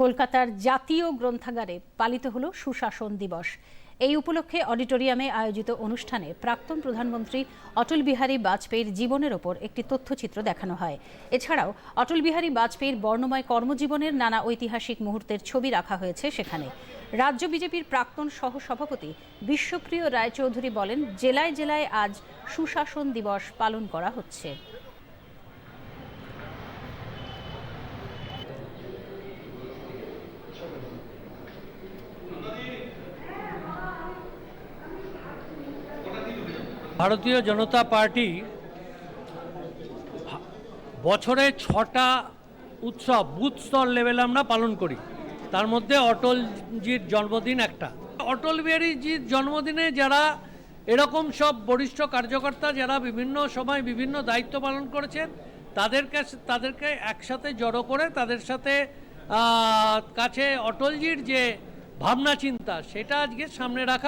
কলকাতার জাতীয় গ্রন্থাগারে পালিত হলো সুশাসন দিবস। এই উপলক্ষে অডিটোরিয়ামে আয়োজিত অনুষ্ঠানে প্রাক্তন প্রধানমন্ত্রী অটল বিহারী বাজপেয়ীর জীবনের ওপর একটি তথ্যচিত্র দেখানো হয়। এছাড়াও অটল বিহারী বাজপেয়ীর বর্ণময় কর্মজীবনের নানা ঐতিহাসিক মুহূর্তের ছবি রাখা হয়েছে সেখানে। রাজ্য বিজেপির প্রাক্তন সহসভাপতি বিশ্বপ্রিয় রায়চৌধুরী বলেন, জেলায় জেলায় আজ সুশাসন দিবস পালন করা হচ্ছে। ভারতীয় জনতা পার্টি বছরে 6টা উৎসব বুথ স্তর লেভেলে আমরা পালন করি। তার মধ্যে অটলজির জন্মদিন একটা। অটল বিহারীজির জন্মদিনে যারা এরকম সব বরিষ্ঠ কার্যকর্তা যারা বিভিন্ন সময় বিভিন্ন দায়িত্ব পালন করেছেন তাদেরকে একসাথে জড়ো করে তাদের সাথে কাছে অটলজির যে ভাবনা চিন্তা সেটা আজকে সামনে রাখা।